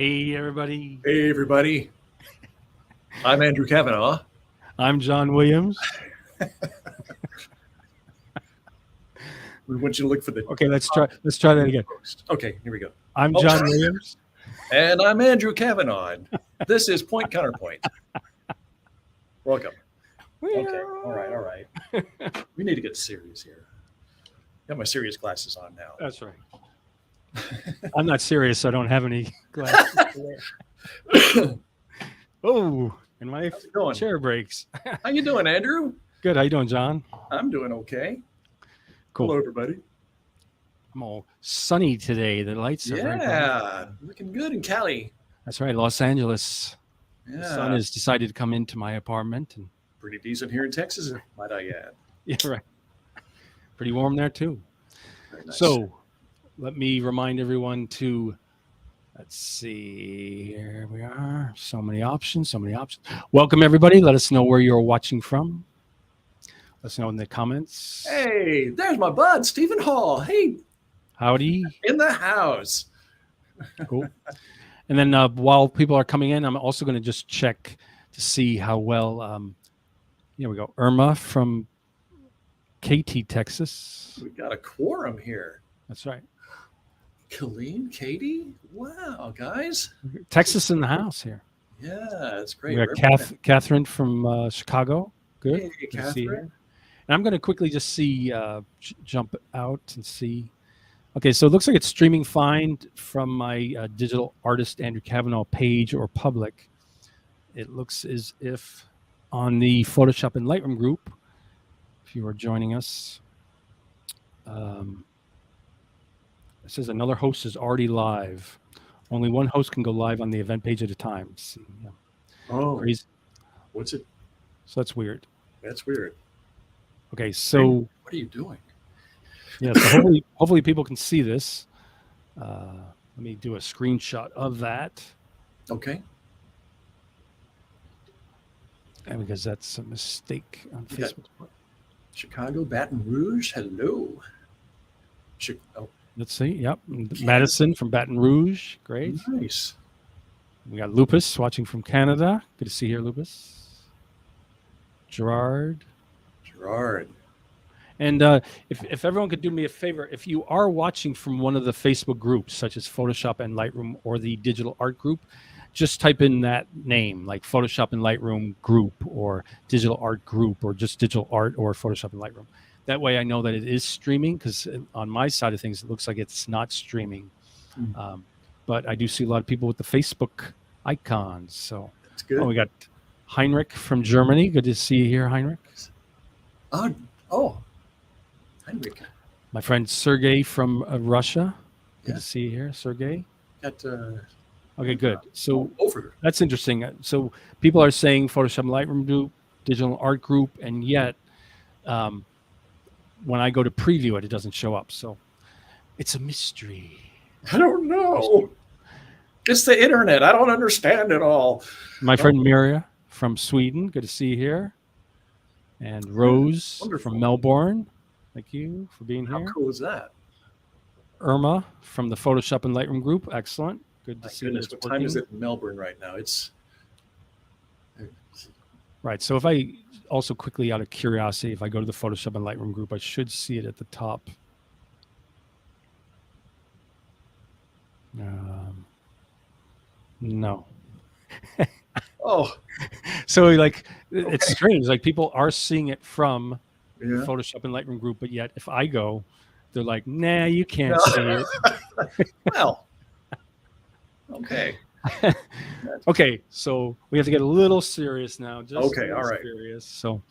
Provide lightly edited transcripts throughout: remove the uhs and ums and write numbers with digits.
Hey, everybody. Hey, everybody. I'm Andrew Kavanagh. I'm John Williams. We want you to look for the. Okay, let's try that again. Post. Okay, here we go. I'm John Williams. And I'm Andrew Kavanagh. This is Point Counterpoint. Welcome. Okay, all right. We need to get serious here. Got my serious glasses on now. That's right. I'm not serious, so I don't have any glasses. Oh, and my chair breaks. How you doing, Andrew? Good. How you doing, John? I'm doing okay. Cool. Hello, everybody. I'm all sunny today. The lights are very bright. Looking good in Cali. That's right, Los Angeles. Yeah. The sun has decided to come into my apartment. And pretty decent here in Texas, might I add. Yeah, right. Pretty warm there, too. Very nice. So let me remind everyone to, let's see, here we are. So many options. Welcome, everybody. Let us know where you're watching from. Let us know in the comments. Hey, there's my bud, Stephen Hall. Hey. Howdy. In the house. Cool. And then while people are coming in, I'm also going to just check to see how well, here we go. Irma from KT, Texas. We got a quorum here. That's right. Colleen, Katie. Wow, guys. Texas in the house here. Yeah, that's great. We got Catherine from Chicago. Good. Hey, Catherine. And I'm going to quickly just see, jump out and see. Okay, so it looks like it's streaming fine from my digital artist Andrew Kavanagh page or public. It looks as if on the Photoshop and Lightroom group, if you are joining us, it says another host is already live. Only one host can go live on the event page at a time. See, yeah. Oh, crazy. What's it? So that's weird. That's weird. Okay, so what are you doing? Yeah, so hopefully people can see this. Let me do a screenshot of that. Okay. And because that's a mistake on Facebook. Chicago, Baton Rouge. Hello. Let's see. Yep. Madison from Baton Rouge. Great. Nice. We got Lupus watching from Canada. Good to see you here, Lupus. Gerard. And if everyone could do me a favor, if you are watching from one of the Facebook groups, such as Photoshop and Lightroom or the digital art group, just type in that name, like Photoshop and Lightroom group or digital art group or just digital art or Photoshop and Lightroom. That way I know that it is streaming, because on my side of things, it looks like it's not streaming. But I do see a lot of people with the Facebook icons. So that's good. Oh, we got Heinrich from Germany. Good to see you here, Heinrich. Oh. Heinrich. My friend Sergey from Russia. Good to see you here, Sergey. Okay, good. So that's interesting. So people are saying Photoshop and Lightroom group, digital art group, and yet when I go to preview it, it doesn't show up. So it's a mystery. I don't know. It's the internet. I don't understand it all. My friend Miria from Sweden. Good to see you here. And Rose from Melbourne. Thank you for being here. How cool is that? Irma from the Photoshop and Lightroom group. Excellent. Good to see you. What time is it in Melbourne right now? Right. So if I also quickly, out of curiosity, if I go to the Photoshop and Lightroom group, I should see it at the top. No. Oh. So like, it's strange. Like people are seeing it from the Photoshop and Lightroom group, but yet if I go, they're like, nah, you can't see it. Well, okay. Okay, so we have to get a little serious now. Just all right. Serious. So,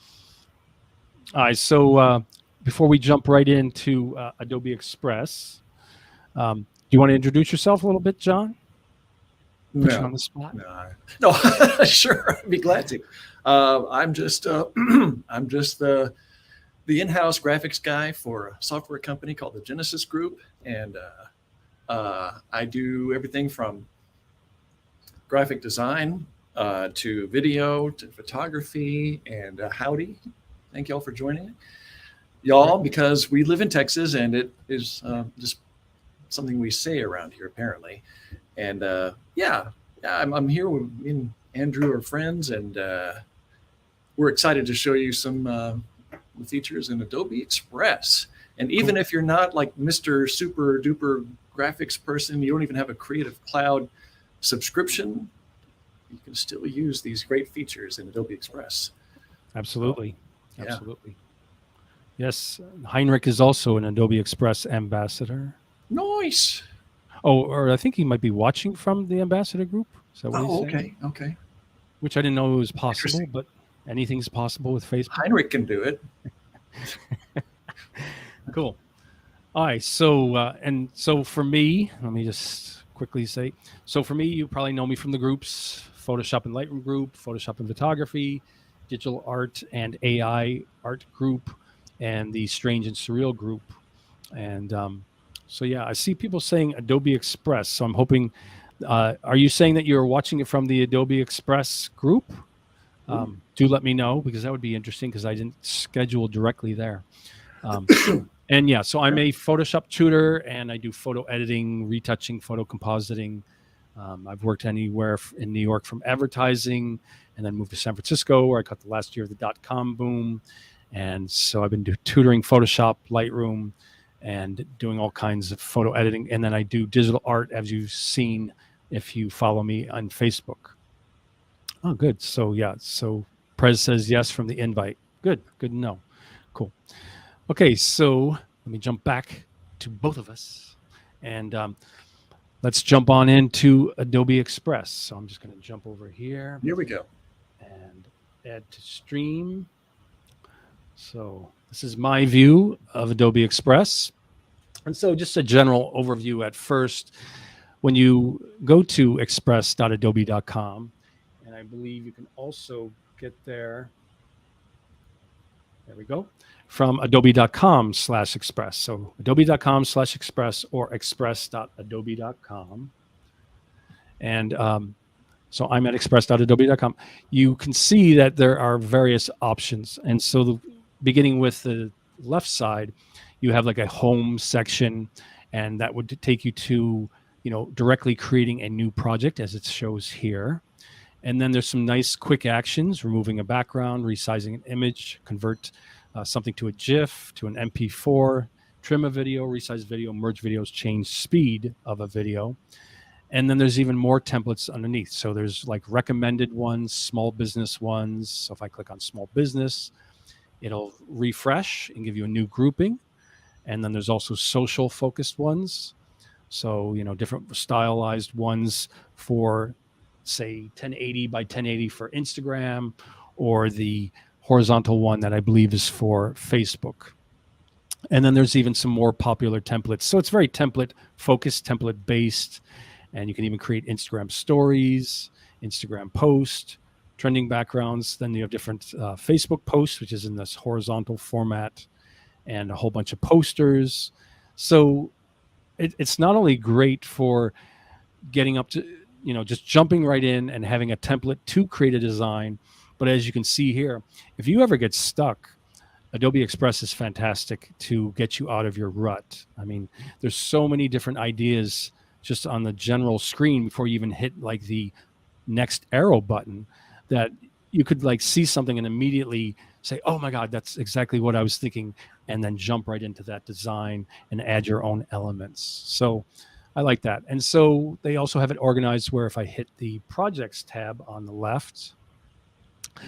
all right. So before we jump right into Adobe Express, do you want to introduce yourself a little bit, John? Put you on the spot. No, sure. I'd be glad to. I'm just the in-house graphics guy for a software company called the Genesis Group, and I do everything from graphic design to video to photography. And howdy, thank y'all for joining y'all, because we live in Texas and it is just something we say around here, apparently. And I'm here with me and Andrew are friends, and we're excited to show you some features in Adobe Express. And even if you're not like Mr. Super Duper graphics person, you don't even have a Creative Cloud subscription, you can still use these great features in Adobe Express. Absolutely. Yeah. Absolutely. Yes. Heinrich is also an Adobe Express ambassador. Nice. Oh, or I think he might be watching from the ambassador group. Is that what he's saying? Okay. Which I didn't know was possible, but anything's possible with Facebook. Heinrich can do it. Cool. All right. So for me, let me just quickly say, so for me, you probably know me from the groups, Photoshop and Lightroom group, Photoshop and photography, digital art and AI art group, and the Strange and Surreal group. And so, yeah, I see people saying Adobe Express. So I'm hoping, are you saying that you're watching it from the Adobe Express group? Do let me know, because that would be interesting, because I didn't schedule directly there. And yeah, so I'm a Photoshop tutor, and I do photo editing, retouching, photo compositing. I've worked anywhere in New York from advertising, and then moved to San Francisco, where I caught the last year of the .com boom. And so I've been tutoring Photoshop, Lightroom, and doing all kinds of photo editing. And then I do digital art, as you've seen if you follow me on Facebook. Oh, good. So yeah, so Prez says yes from the invite. Good to know. Cool. Okay, so let me jump back to both of us, and let's jump on into Adobe Express. So I'm just going to jump over here. Here we go. And add to stream. So this is my view of Adobe Express. And so just a general overview at first. When you go to express.adobe.com, and I believe you can also get there. There we go. From adobe.com/express. So adobe.com/express or express.adobe.com. And so I'm at express.adobe.com. You can see that there are various options. And so beginning with the left side, you have like a home section, and that would take you to, directly creating a new project, as it shows here. And then there's some nice quick actions: removing a background, resizing an image, convert something to a GIF, to an MP4, trim a video, resize video, merge videos, change speed of a video. And then there's even more templates underneath. So there's like recommended ones, small business ones. So if I click on small business, it'll refresh and give you a new grouping. And then there's also social focused ones. So, different stylized ones for, say, 1080 by 1080 for Instagram, or the horizontal one that I believe is for Facebook. And then there's even some more popular templates. So it's very template focused, template based. And you can even create Instagram stories, Instagram posts, trending backgrounds. Then you have different Facebook posts, which is in this horizontal format, and a whole bunch of posters. So it's not only great for getting up to, just jumping right in and having a template to create a design, but as you can see here, if you ever get stuck, Adobe Express is fantastic to get you out of your rut. I mean, there's so many different ideas just on the general screen before you even hit like the next arrow button, that you could like see something and immediately say, oh my God, that's exactly what I was thinking, and then jump right into that design and add your own elements. So I like that. And so they also have it organized where if I hit the projects tab on the left,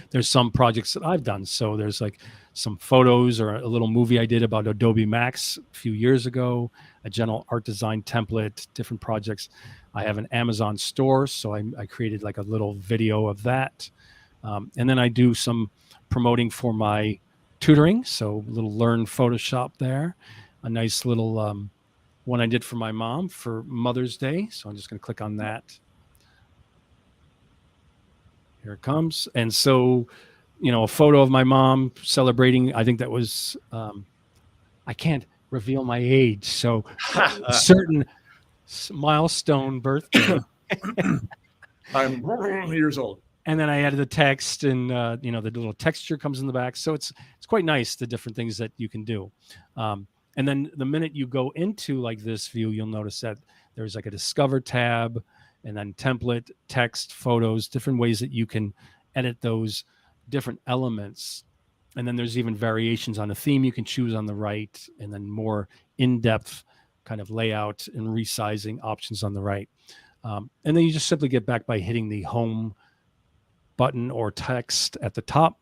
there's some projects that I've done. So there's like some photos or a little movie I did about Adobe Max a few years ago, a general art design template, different projects. I have an Amazon store, so I created like a little video of that. And then I do some promoting for my tutoring. So a little Learn Photoshop there, a nice little one I did for my mom for Mother's Day. So I'm just going to click on that. Here it comes. And so, a photo of my mom celebrating, I think that was, I can't reveal my age. So a certain milestone birthday. I'm years old. And then I added the text, and, the little texture comes in the back. So it's quite nice, the different things that you can do. And then the minute you go into like this view, you'll notice that there's like a Discover tab, and then template, text, photos, different ways that you can edit those different elements. And then there's even variations on the theme you can choose on the right, and then more in-depth kind of layout and resizing options on the right. And then you just simply get back by hitting the home button or text at the top.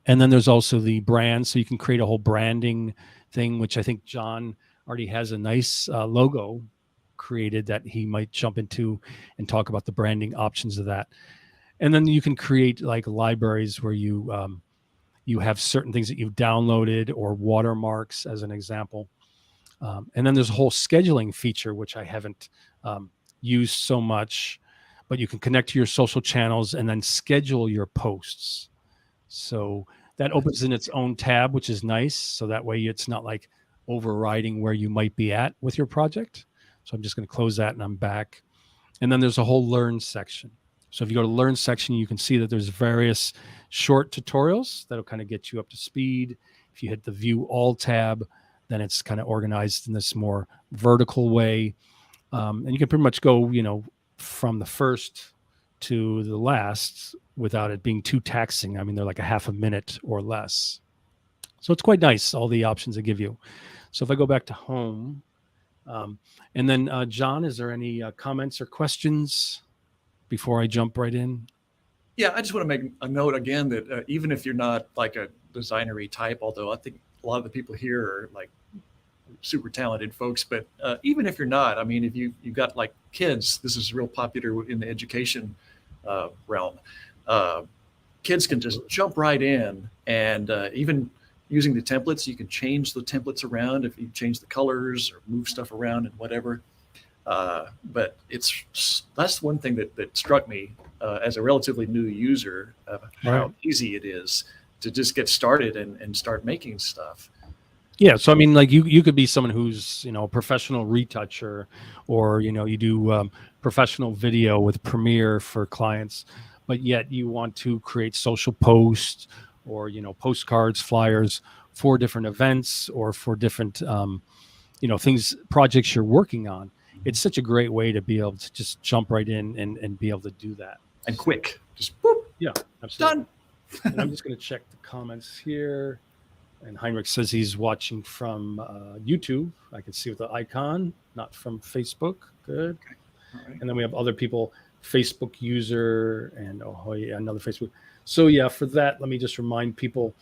And then there's also the brand. So you can create a whole branding thing, which I think John already has a nice logo created that he might jump into and talk about the branding options of that. And then you can create like libraries where you have certain things that you've downloaded, or watermarks as an example. And then there's a whole scheduling feature, which I haven't used so much, but you can connect to your social channels and then schedule your posts. So that opens in its own tab, which is nice. So that way it's not like overriding where you might be at with your project. So I'm just going to close that and I'm back. And then there's a whole Learn section. So if you go to Learn section, you can see that there's various short tutorials that'll kind of get you up to speed. If you hit the View All tab, then it's kind of organized in this more vertical way. And you can pretty much go, from the first to the last without it being too taxing. I mean, they're like a half a minute or less. So it's quite nice, all the options they give you. So if I go back to home, and then John, is there any comments or questions before I jump right in? Yeah, I just want to make a note again that even if you're not like a designery type, although I think a lot of the people here are like super talented folks, but even if you're not, I mean, if you've got like kids, this is real popular in the education realm. Kids can just jump right in, and even using the templates, you can change the templates around if you change the colors or move stuff around and whatever. But that's one thing that struck me as a relatively new user of how easy it is to just get started and start making stuff. Yeah, so I mean, like you could be someone who's a professional retoucher, or you do professional video with Premiere for clients, but yet you want to create social posts or postcards, flyers for different events or for different things, projects you're working on. It's such a great way to be able to just jump right in and be able to do that. And quick, just boop. Yeah, absolutely. Done. And I'm just going to check the comments here. And Heinrich says he's watching from YouTube. I can see with the icon, not from Facebook. Good. Okay. All right. And then we have other people, Facebook user, and another Facebook. So yeah, for that, let me just remind people,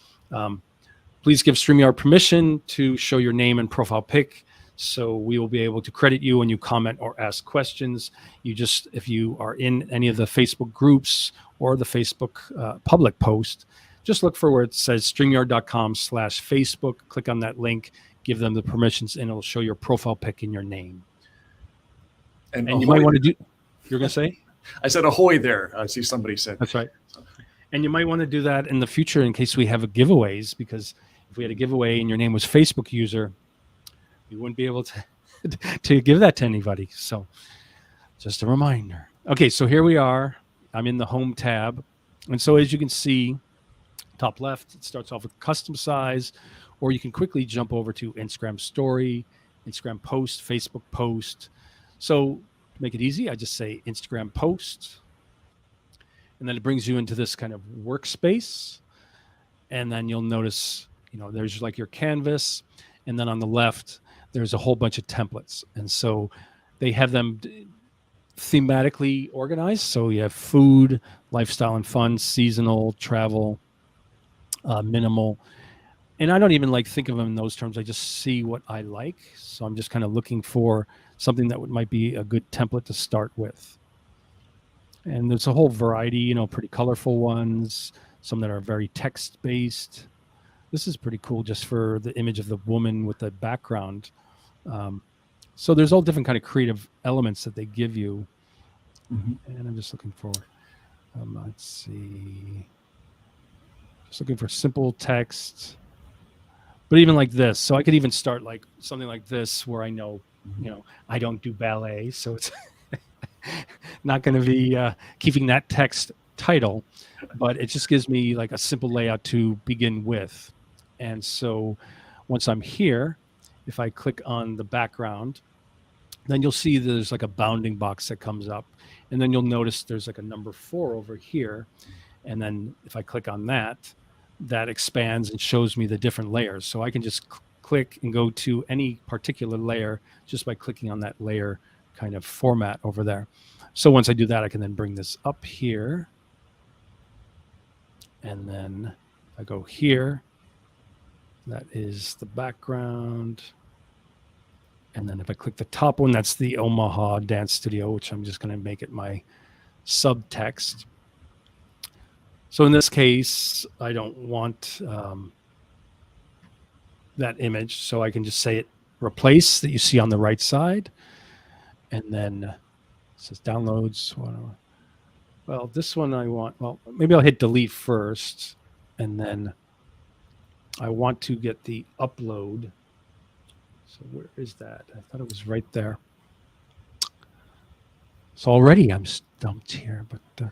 please give StreamYard permission to show your name and profile pic. So we will be able to credit you when you comment or ask questions. If you are in any of the Facebook groups or the Facebook public post, just look for where it says StreamYard.com/Facebook. Click on that link, give them the permissions, and it'll show your profile pic and your name. And you might want to do, you're going to say? I said ahoy there. I see somebody said. That's right. And you might want to do that in the future in case we have giveaways, because if we had a giveaway and your name was Facebook user, we wouldn't be able to give that to anybody. So just a reminder. Okay, so here we are. I'm in the home tab. And so as you can see, top left, it starts off with custom size, or you can quickly jump over to Instagram story, Instagram post, Facebook post. So to make it easy, I just say Instagram post. And then it brings you into this kind of workspace. And then you'll notice, there's like your canvas. And then on the left, there's a whole bunch of templates. And so they have them thematically organized. So you have food, lifestyle and fun, seasonal, travel, minimal. And I don't even think of them in those terms. I just see what I like. So I'm just kind of looking for something that might be a good template to start with. And there's a whole variety, pretty colorful ones, some that are very text-based. This is pretty cool just for the image of the woman with the background. So there's all different kind of creative elements that they give you. Mm-hmm. And I'm just looking for, let's see, just looking for simple text. But even like this, so I could even start like something like this where I know, I don't do ballet, so it's not going to be keeping that text title, but it just gives me like a simple layout to begin with. And so once I'm here, if I click on the background, then you'll see there's like a bounding box that comes up. And then you'll notice there's like a number 4 over here. And then if I click on that, that expands and shows me the different layers. So I can just click and go to any particular layer just by clicking on that layer kind of format over there. So once I do that, I can then bring this up here. And then I go here. That is the background. And then if I click the top one, that's the Omaha Dance Studio, which I'm just going to make it my subtext. So in this case, I don't want that image. So I can just say it replace that you see on the right side. And then it says downloads. Well, this one I want, well, maybe I'll hit delete first. And then I want to get the upload. So where is that? I thought it was right there. So already I'm stumped here, but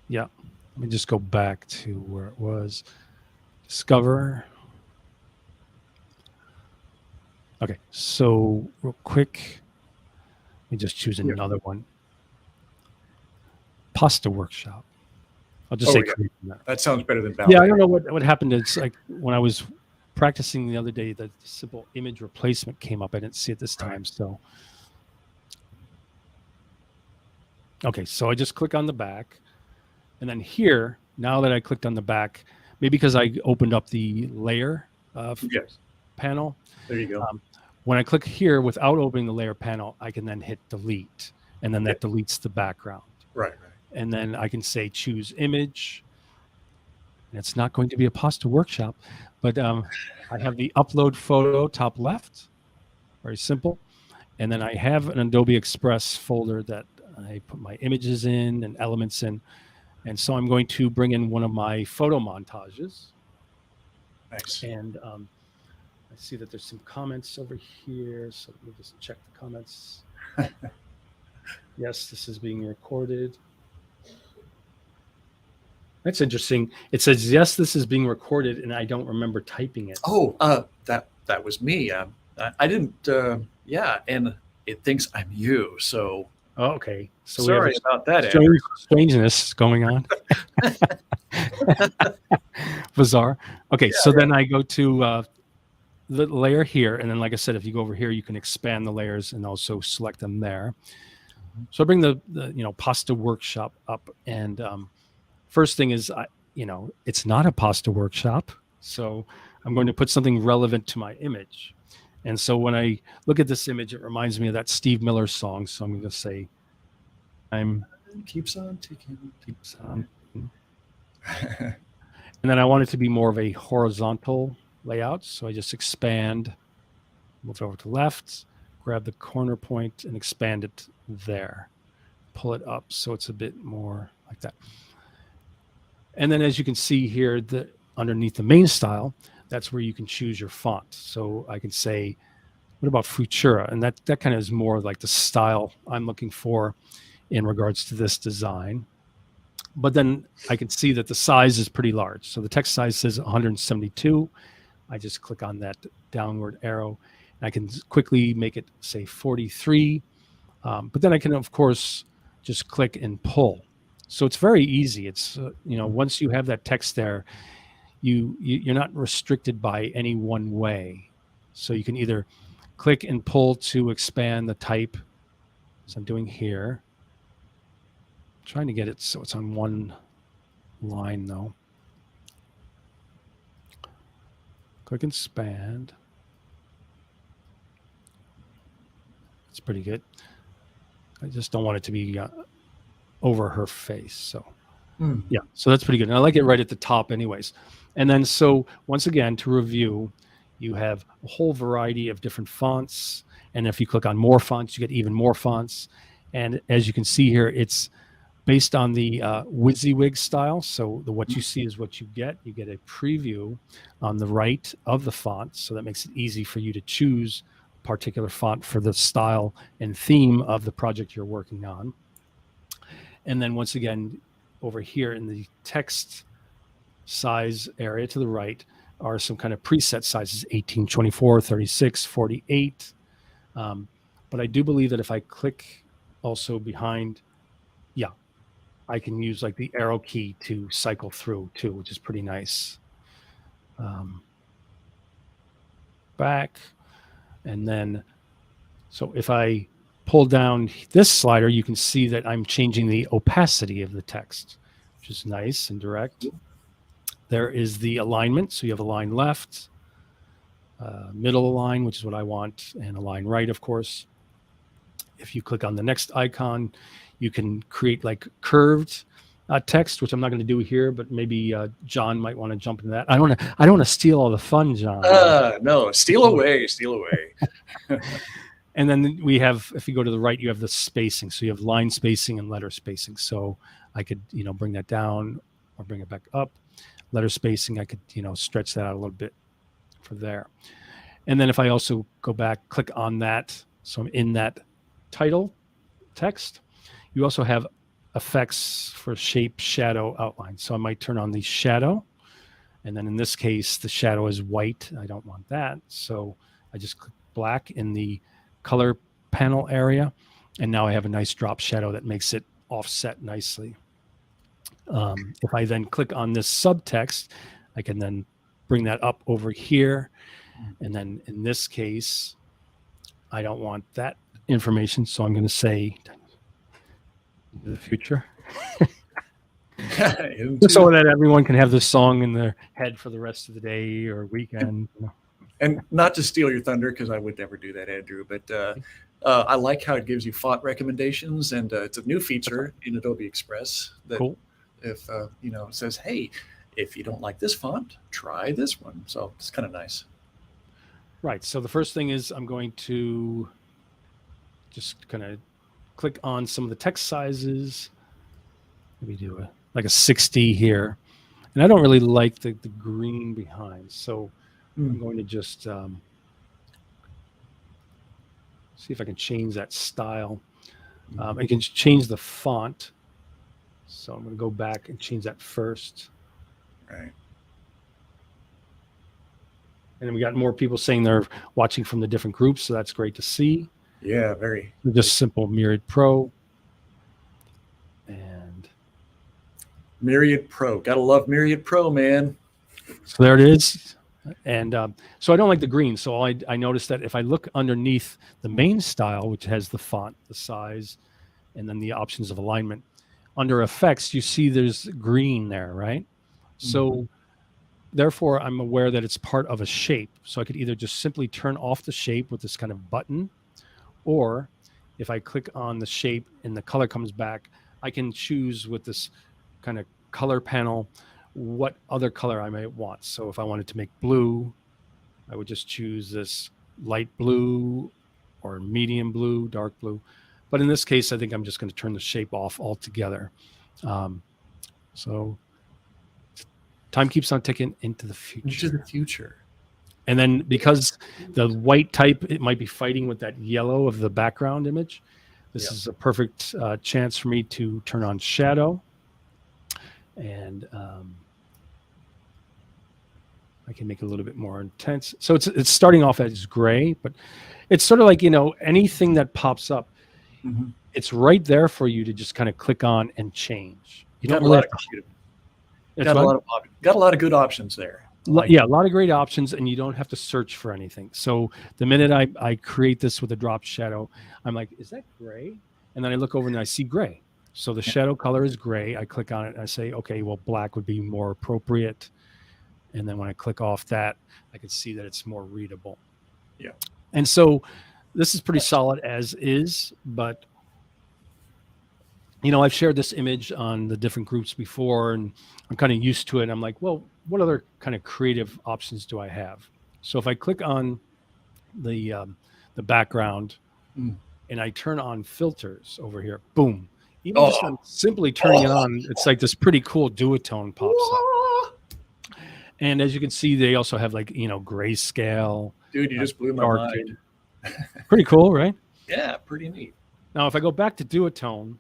yeah. Let me just go back to where it was. Discover. Okay, so real quick, let me just choose another one. Pasta Workshop. I'll just say that sounds better than balance. Yeah, I don't know what happened. It's like when I was practicing the other day, the simple image replacement came up. I didn't see it this time. So, okay, so I just click on the back. And then here, now that I clicked on the back, maybe because I opened up the layer panel. There you go. When I click here without opening the layer panel, I can then hit delete. And then that deletes the background. Right. And then I can say choose image. And it's not going to be a Pasta Workshop, but I have the upload photo top left. Very simple. And then I have an Adobe Express folder that I put my images in and elements in. And so I'm going to bring in one of my photo montages. Nice. And I see that there's some comments over here. So let me just check the comments. Yes, this is being recorded. That's interesting. It says, yes, this is being recorded, and I don't remember typing it. Oh, that was me. I didn't, and it thinks I'm you, so. Oh, okay. So sorry about that. Strangeness going on. Bizarre. Okay, so then I go to the layer here, and then like I said, if you go over here, you can expand the layers and also select them there. So I bring the Pasta Workshop up, and first thing is it's not a Pasta Workshop, so I'm going to put something relevant to my image. And so when I look at this image, it reminds me of that Steve Miller song. So I'm going to say, "Time keeps on ticking, keeps on." And then I want it to be more of a horizontal layout. So I just expand, move it over to left, grab the corner point and expand it there. Pull it up so it's a bit more like that. And then as you can see here, underneath the main style, that's where you can choose your font. So I can say, what about Futura? And that kind of is more like the style I'm looking for in regards to this design. But then I can see that the size is pretty large. So the text size says 172. I just click on that downward arrow. And I can quickly make it say 43. But then I can, of course, just click and pull. So it's very easy. It's, once you have that text there, you're not restricted by any one way. So you can either click and pull to expand the type, as I'm doing here. I'm trying to get it so it's on one line though. Click and expand. It's pretty good. I just don't want it to be over her face. So yeah, so that's pretty good. And I like it right at the top anyways. And then so once again, to review, you have a whole variety of different fonts. And if you click on more fonts, you get even more fonts. And as you can see here, it's based on the WYSIWYG style. So what you see is what you get. You get a preview on the right of the font. So that makes it easy for you to choose a particular font for the style and theme of the project you're working on. And then once again, over here in the text size area to the right, are some kind of preset sizes, 18, 24, 36, 48. But I do believe that if I click also behind, yeah, I can use like the arrow key to cycle through too, which is pretty nice. Back. And then, so if I pull down this slider, you can see that I'm changing the opacity of the text, which is nice and direct. There is the alignment. So you have align left, middle align, which is what I want, and align right, of course. If you click on the next icon, you can create like curved text, which I'm not going to do here, but maybe John might want to jump into that. I don't want to steal all the fun, John. No, steal away. And then we have, if you go to the right, you have the spacing. So you have line spacing and letter spacing. So I could, bring that down or bring it back up. Letter spacing, I could, stretch that out a little bit for there. And then if I also go back, click on that. So I'm in that title text. You also have effects for shape, shadow, outline. So I might turn on the shadow. And then in this case, the shadow is white. I don't want that. So I just click black in the color panel area. And now I have a nice drop shadow that makes it offset nicely. If I then click on this subtext, I can then bring that up over here. And then in this case, I don't want that information. So I'm going to say the future. So that everyone can have this song in their head for the rest of the day or weekend. And not to steal your thunder, because I would never do that, Andrew, but I like how it gives you font recommendations, and it's a new feature in Adobe Express that if it says, hey, if you don't like this font, try this one. So it's kind of nice. Right. So the first thing is I'm going to just kind of click on some of the text sizes. Maybe do like a 60 here. And I don't really like the green behind. So I'm going to just see if I can change that style. I can change the font. So I'm going to go back and change that first. Right. And then we got more people saying they're watching from the different groups. So that's great to see. Yeah, very. Just simple Myriad Pro. And Myriad Pro. Gotta love Myriad Pro, man. So there it is. And so I don't like the green. So I noticed that if I look underneath the main style, which has the font, the size, and then the options of alignment, under effects, you see there's green there, right? So therefore, I'm aware that it's part of a shape. So I could either just simply turn off the shape with this kind of button, or if I click on the shape and the color comes back, I can choose with this kind of color panel what other color I might want. So if I wanted to make blue, I would just choose this light blue or medium blue, dark blue. But in this case, I think I'm just going to turn the shape off altogether. So time keeps on ticking into the future. Into the future. And then because the white type, it might be fighting with that yellow of the background image. This is a perfect chance for me to turn on shadow. And I can make it a little bit more intense. So it's starting off as gray, but it's sort of like, anything that pops up, it's right there for you to just kind of click on and change. You don't really have to. Got a lot of good options there. A lot of great options, and you don't have to search for anything. So the minute I create this with a drop shadow, I'm like, is that gray? And then I look over and I see gray. So the shadow color is gray. I click on it and I say, okay, well, black would be more appropriate. And then when I click off that, I can see that it's more readable. Yeah. And so this is pretty solid as is, but I've shared this image on the different groups before, and I'm kind of used to it. I'm like, well, what other kind of creative options do I have? So if I click on the background and I turn on filters over here, boom. Even just simply turning it on, it's like this pretty cool duotone pops up. And as you can see, they also have like, grayscale. Dude, you just blew my mind. Pretty cool, right? Yeah, pretty neat. Now, if I go back to duotone,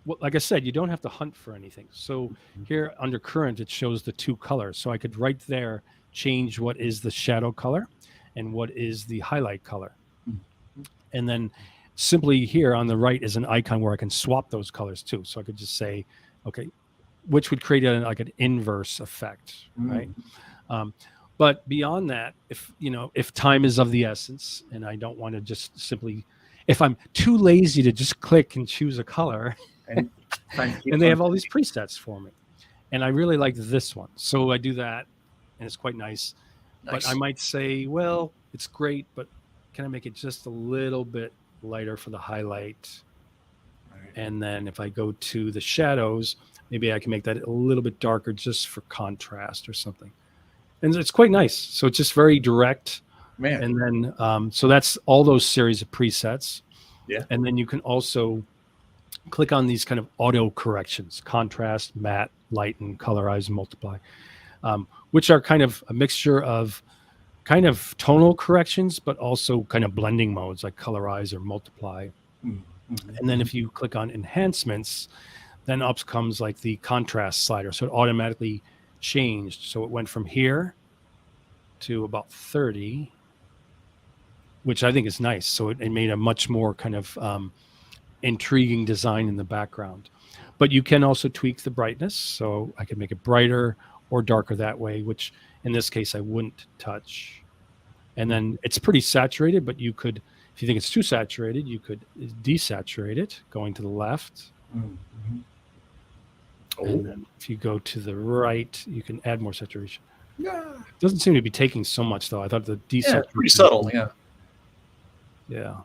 well, like I said, you don't have to hunt for anything. So here under current, it shows the two colors. So I could right there change what is the shadow color and what is the highlight color. And then simply here on the right is an icon where I can swap those colors too. So I could just say, okay, which would create like an inverse effect, right? But beyond that, if time is of the essence and I don't want to just simply, if I'm too lazy to just click and choose a color, and they have all these presets for me, and I really like this one, so I do that, and it's quite nice. But I might say, well, it's great, but can I make it just a little bit lighter for the highlight? Right. And then if I go to the shadows, maybe I can make that a little bit darker just for contrast or something. And it's quite nice. So it's just very direct. Man. And then, so that's all those series of presets. Yeah. And then you can also click on these kind of auto corrections: contrast, matte, lighten, colorize, multiply, which are kind of a mixture of kind of tonal corrections, but also kind of blending modes like colorize or multiply. Mm-hmm. And then if you click on enhancements, then up comes like the contrast slider. So it automatically changed. So it went from here to about 30, which I think is nice. So it made a much more kind of intriguing design in the background. But you can also tweak the brightness. So I could make it brighter or darker that way, which in this case I wouldn't touch. And then it's pretty saturated, but you could, if you think it's too saturated, you could desaturate it going to the left. Mm-hmm. And then if you go to the right, you can add more saturation. Yeah. It doesn't seem to be taking so much, though. I thought the desaturation... pretty subtle, yeah. Yeah.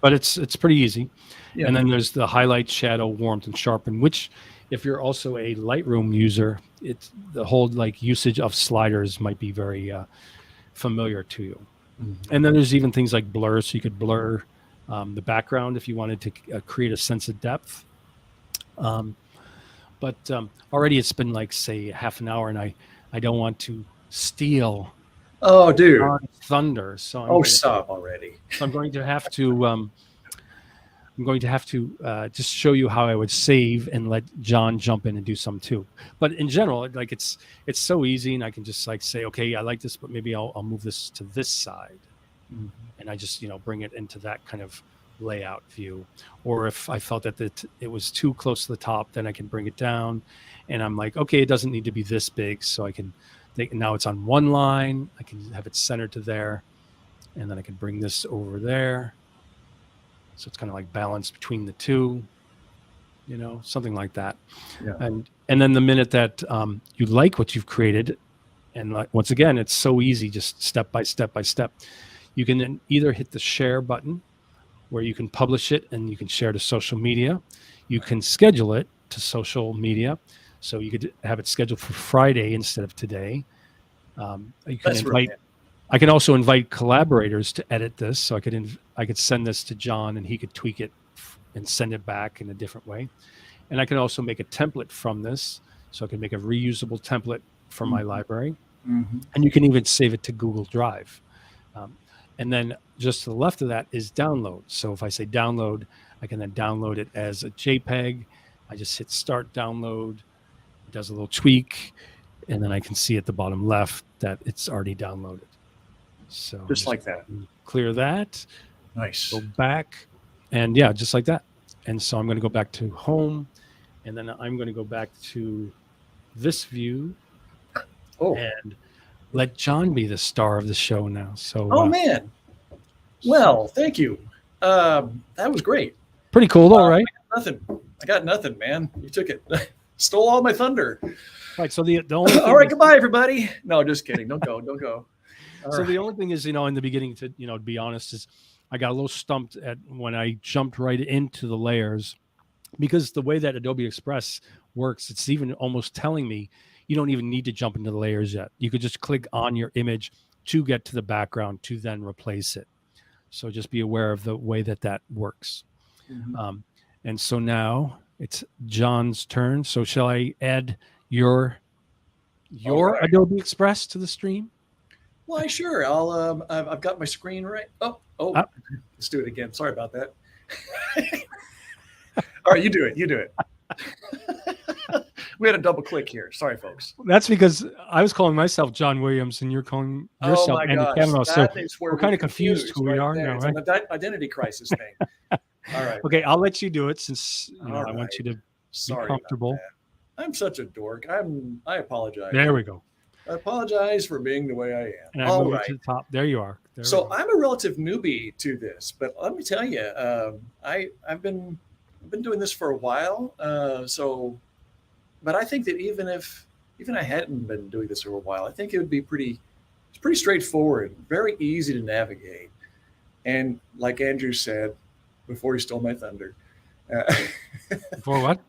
But it's pretty easy. Yeah. And then there's the highlight, shadow, warmth, and sharpen, which if you're also a Lightroom user, it's the whole like usage of sliders might be very familiar to you. Mm-hmm. And then there's even things like blur, so you could blur the background if you wanted to create a sense of depth. But already it's been like, say, half an hour, and I don't want to steal thunder. So stop already. So I'm going to have to just show you how I would save and let John jump in and do some too. But in general, like it's so easy, and I can just like say, okay, I like this, but maybe I'll move this to this side, and I just bring it into that kind of layout view. Or if I felt that it was too close to the top, then I can bring it down, and I'm like, okay, it doesn't need to be this big, so I can now it's on one line, I can have it centered to there, and then I can bring this over there, so it's kind of like balanced between the two, something like that. Yeah. And then the minute that you like what you've created, and like, once again, it's so easy, just step by step, you can then either hit the share button, where you can publish it and you can share to social media. You can schedule it to social media. So you could have it scheduled for Friday instead of today. You can I can also invite collaborators to edit this. So I could send this to John, and he could tweak it and send it back in a different way. And I can also make a template from this. So I can make a reusable template from my library. Mm-hmm. And you can even save it to Google Drive. And then just to the left of that is download. So if I say download, I can then download it as a JPEG. I just hit start download. It does a little tweak, and then I can see at the bottom left that it's already downloaded. So just like that. Clear that. Nice. Go back, and yeah, just like that. And so I'm going to go back to home, and then I'm going to go back to this view. And let John be the star of the show now. So, man. Well, thank you. That was great. Pretty cool, though, right? I got nothing, man. You took it. Stole all my thunder. Right. So the only all right. Goodbye, everybody. No, just kidding. Don't go. So the only thing is, in the beginning, to be honest, is I got a little stumped at when I jumped right into the layers, because the way that Adobe Express works, it's even almost telling me you don't even need to jump into the layers yet. You could just click on your image to get to the background to then replace it. So just be aware of the way that works. Mm-hmm. And so now it's John's turn. So shall I add your right. Adobe Express to the stream? Why, sure. I've got my screen right. Oh, let's do it again. Sorry about that. All right, you do it. You do it. We had a double click here. Sorry, folks. That's because I was calling myself John Williams and you're calling Oh yourself my Andrew gosh, Kavanagh. So that is where we're kind of confused confused who we are there. now, It's right? an identity crisis thing. All right. Okay, I'll let you do it since All I want you to be Sorry about comfortable. that. I'm such a dork. I apologize. There we go. I apologize for being the way I am. And I All move it right. to the top. There you are. There we So go. I'm a relative newbie to this, but let me tell you, I've been doing this for a while. But I think that even I hadn't been doing this for a while, I think it would be it's pretty straightforward, very easy to navigate. And like Andrew said, before he stole my thunder, For what?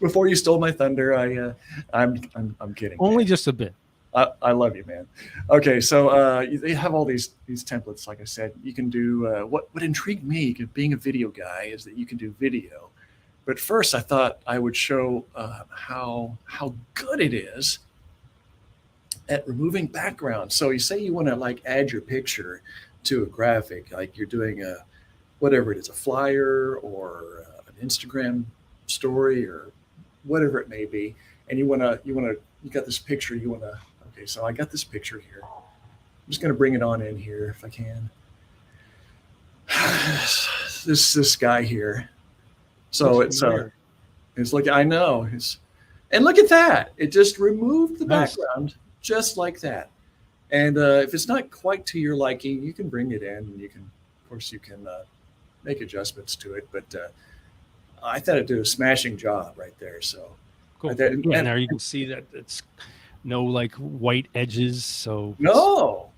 before you stole my thunder, I'm kidding. Only man. just a bit. I love you, man. Okay, so they have all these templates. Like I said, you can do what intrigued me being a video guy is that you can do video. But first, I thought I would show how good it is at removing background. So you say you want to like add your picture to a graphic, like you're doing whatever it is, a flyer or an Instagram story or whatever it may be, and you got this picture. Okay, so I got this picture here. I'm just going to bring it on in here if I can. This guy here. So it's like, I know and look at that. It just removed the Nice. background just like that. And if it's not quite to your liking, you can bring it in and of course you can make adjustments to it. But I thought it did a smashing job right there. So Cool. and- Yeah, now you can see that it's no like white edges. So no,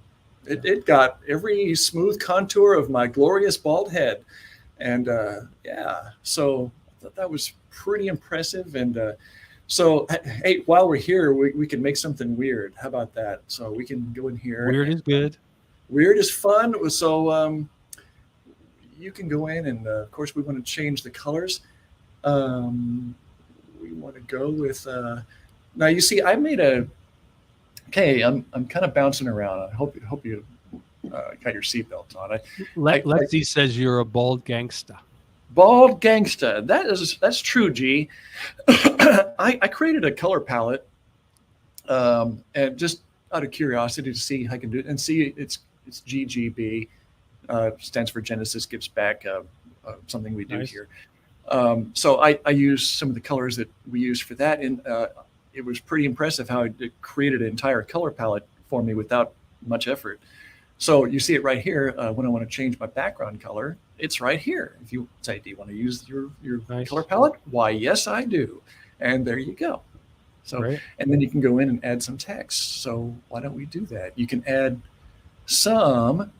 it got every smooth contour of my glorious bald head. And so I thought that was pretty impressive. And so, hey, while we're here, we can make something weird. How about that? So we can go in here. Weird is good. Weird is fun. So you can go in and, of course, we want to change the colors. We want to go with now. You see, I made okay. I'm kind of bouncing around. I hope you got your seatbelt on. Lexi says you're a bald gangsta. Bald gangsta. That's true, G. I created a color palette, and just out of curiosity to see how I can do it, and see it's GGB, stands for Genesis Gives Back, something we do Nice. here. So I used some of the colors that we used for that, and it was pretty impressive how it created an entire color palette for me without much effort. So you see it right here. When I want to change my background color, it's right here. If you say, do you want to use your Nice. color palette? Why, yes, I do. And there you go. So, Great. and then you can go in and add some text. So why don't we do that? You can add some,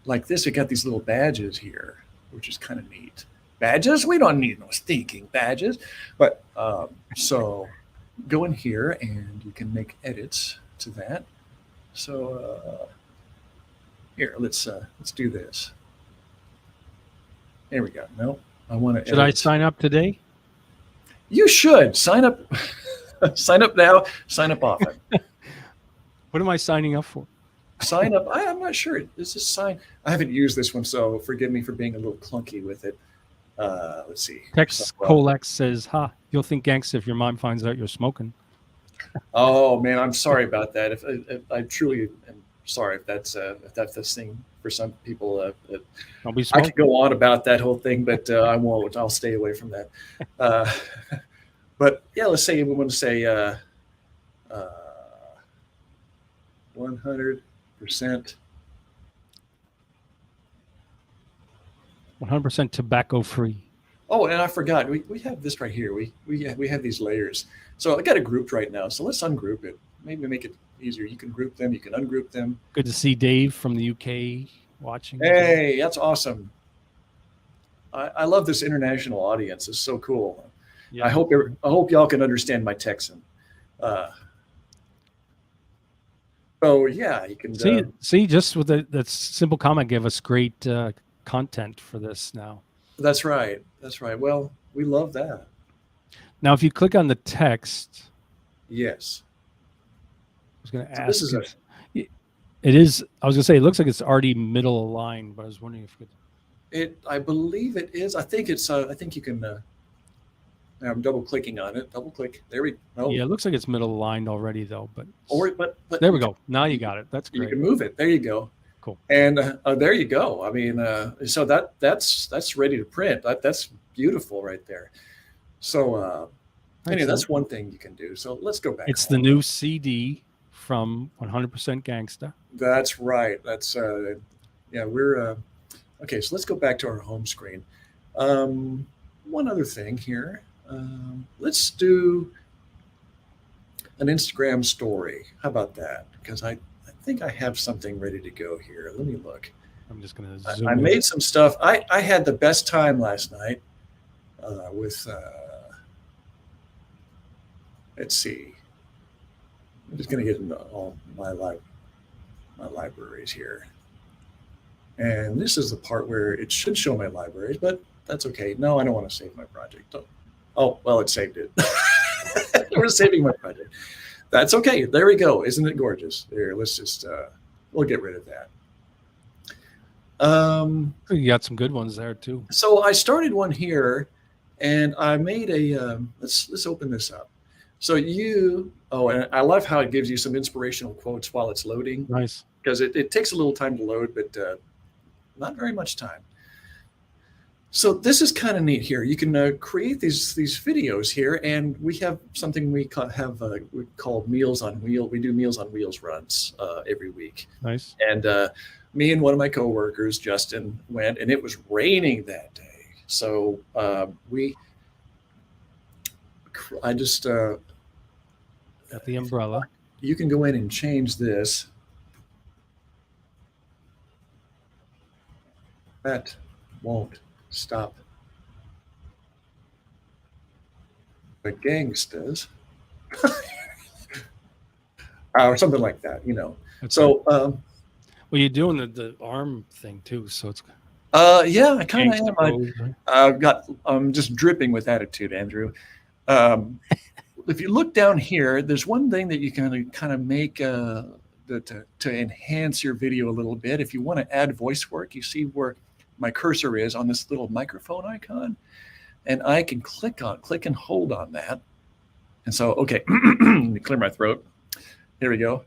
like this. We got these little badges here, which is kind of neat. Badges? We don't need no stinking badges. But so go in here and you can make edits to that. So here, let's do this. There we go. No, I want to. Should I sign up today? You should sign up. Sign up now. Sign up often. What am I signing up for? Sign up. I'm not sure. This is sign. I haven't used this one, so forgive me for being a little clunky with it. Let's see. Tex Colex says, "Ha, you'll think gangsta if your mom finds out you're smoking." Oh man, I'm sorry about that. If I truly am sorry if that's this thing for some people. Don't be I smoking. could go on about that whole thing, but I won't. I'll stay away from that. But yeah, let's say we want to say 100%. 100% tobacco free. Oh, and I forgot. We have this right here. We have these layers. So I got it grouped right now. So let's ungroup it. Maybe make it easier. You can group them. You can ungroup them. Good to see Dave from the UK watching. Hey, that's awesome. I love this international audience. It's so cool. Yeah. I hope y'all can understand my Texan. So yeah, you can see, just with that simple comment, gave us great content for this now. That's right. That's right. Well, we love that. Now, if you click on the text, Yes. I was going to So ask. this is It is. I was going to say it looks like it's already middle aligned, but I was wondering if it. I believe it is. I think it's. I think you can. I'm double clicking on it. Double click. There we go. Yeah, it looks like it's middle aligned already though, but But there we go. Now you got it. That's you great. can move it. There you go. Cool. And there you go. I mean, so that's ready to print. That's beautiful right there. So anyway, that's one thing you can do. So let's go back. It's the new CD from 100% Gangsta. That's right. That's we're okay. So let's go back to our home screen. One other thing here. Let's do an Instagram story. How about that? Because I think I have something ready to go here. Let me look. I'm just going to zoom I in. made some stuff. I had the best time last night with, let's see. I'm just going to get into all my libraries here. And this is the part where it should show my libraries, but that's okay. No, I don't want to save my project. Oh, well, it saved it. We're saving my project. That's okay. There we go. Isn't it gorgeous? There, let's just, we'll get rid of that. You got some good ones there too. So I started one here and I made a, let's open this up. So and I love how it gives you some inspirational quotes while it's loading. Nice. Because it takes a little time to load, but not very much time. So this is kind of neat here. You can create these videos here, and we have something we called Meals on Wheels. We do Meals on Wheels runs every week. Nice. And me and one of my coworkers, Justin, went, and it was raining that day. So I just got the umbrella. You can go in and change this. That won't stop the gangsters. Or something like that, That's so right. Well, you're doing the arm thing too, so it's yeah, I kind of am. I'm just dripping with attitude, Andrew. If you look down here, there's one thing that you can kind of make to enhance your video a little bit. If you want to add voice work, you see where my cursor is on this little microphone icon, and I can click and hold on that. And so, okay, let me clear my throat. Here we go.